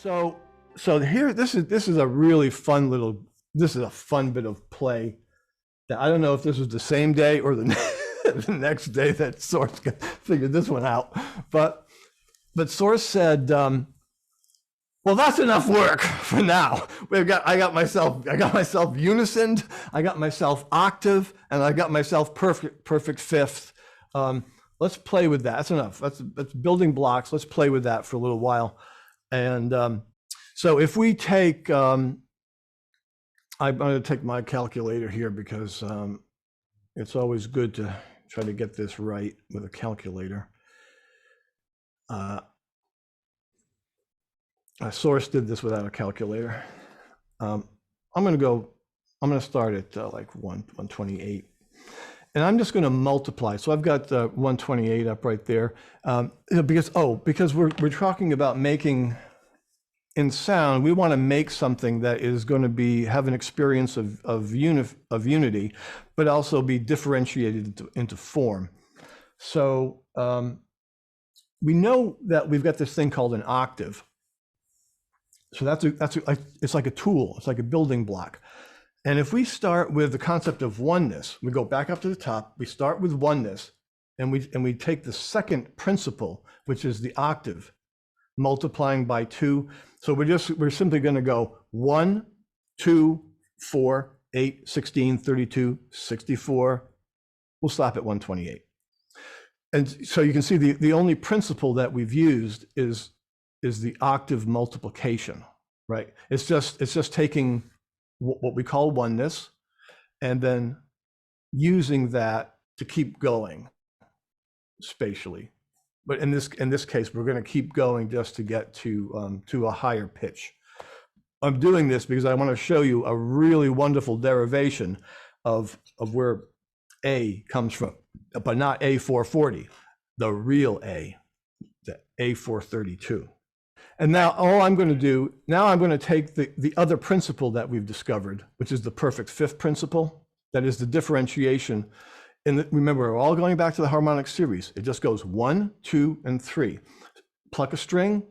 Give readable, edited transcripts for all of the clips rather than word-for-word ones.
So here, this is a really fun this is a fun bit of play that I don't know if this was the same day or the next day that Source figured this one out, but Source said, well, that's enough work for now. I got myself unison, I got myself octave, and I got myself perfect fifth. Let's play with that. That's enough. That's building blocks. Let's play with that for a little while. And so if we take, I'm going to take my calculator here because it's always good to try to get this right with a calculator. Source did this without a calculator. I'm going to start at like 128. And I'm just going to multiply. So I've got 128 up right there because we're talking about making in sound. We want to make something that is going to have an experience of unity, but also be differentiated into form. So we know that we've got this thing called an octave. So it's like a tool. It's like a building block. And if we start with the concept of oneness, we go back up to the top, we start with oneness, and we take the second principle, which is the octave, multiplying by 2. So we're simply going to go 1, 2, 4, 8, 16, 32, 64. We'll stop at 128. And so you can see the only principle that we've used is the octave multiplication, right? It's just taking what we call oneness, and then using that to keep going spatially. But in this case, we're going to keep going just to get to a higher pitch. I'm doing this because I want to show you a really wonderful derivation of where A comes from, but not A440, the real A, the A432. And now all I'm going to do, I'm going to take the other principle that we've discovered, which is the perfect fifth principle. That is the differentiation. And remember, we're all going back to the harmonic series. It just goes 1, 2, and 3. Pluck a string,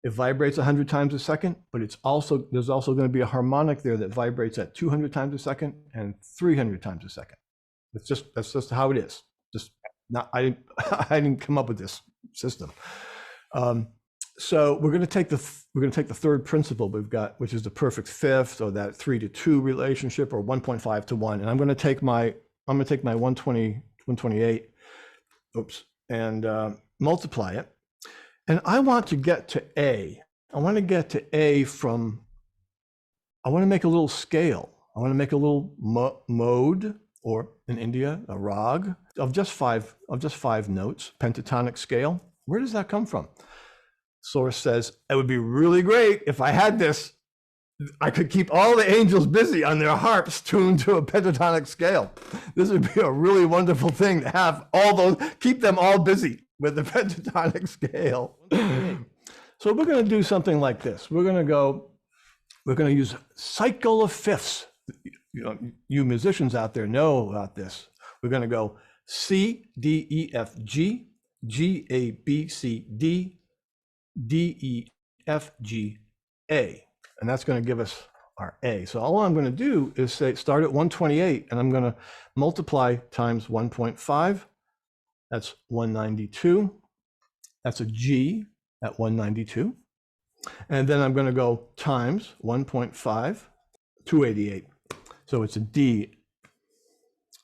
it vibrates 100 times a second, but there's also going to be a harmonic there that vibrates at 200 times a second and 300 times a second. That's just how it is. I didn't come up with this system. So we're going to take the third principle we've got, which is the perfect fifth, or that 3-to-2 relationship, or 1.5 to 1. And I'm going to take my 128, and multiply it. And I want to get to A. I want to get to A from. I want to make a little scale. I want to make a little mode, or in India, a rag of just five notes, pentatonic scale. Where does that come from? Source says, it would be really great if I had this. I could keep all the angels busy on their harps tuned to a pentatonic scale. This would be a really wonderful thing to have keep them all busy with the pentatonic scale. So we're going to do something like this. We're going to use cycle of fifths. You musicians out there know about this. We're going to go C, D, E, F, G, G, A, B, C, D, D, E, F, G, A. And that's going to give us our A. So all I'm going to do is start at 128, and I'm going to multiply times 1.5. That's 192. That's a G at 192. And then I'm going to go times 1.5, 288. So it's a D,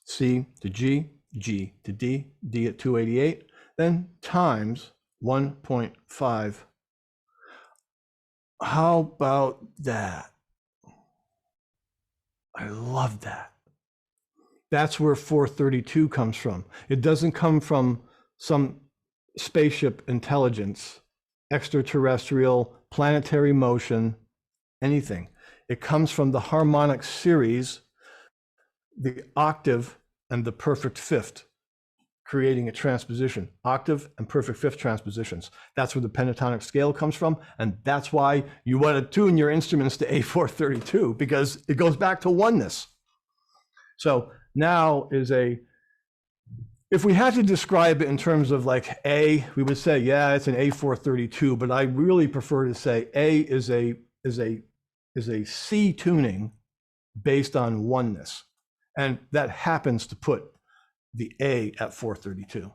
C to G, G to D, D at 288, then times 1.5. How about that? I love that. That's where 432 comes from. It doesn't come from some spaceship intelligence, extraterrestrial, planetary motion, anything. It comes from the harmonic series, the octave and the perfect fifth, creating a transposition, octave and perfect fifth transpositions. That's where the pentatonic scale comes from. And that's why you want to tune your instruments to A432, because it goes back to oneness. So now is a If we had to describe it in terms of like A, we would say, yeah, it's an A432, but I really prefer to say A is a C tuning based on oneness. And that happens to put the A at 432.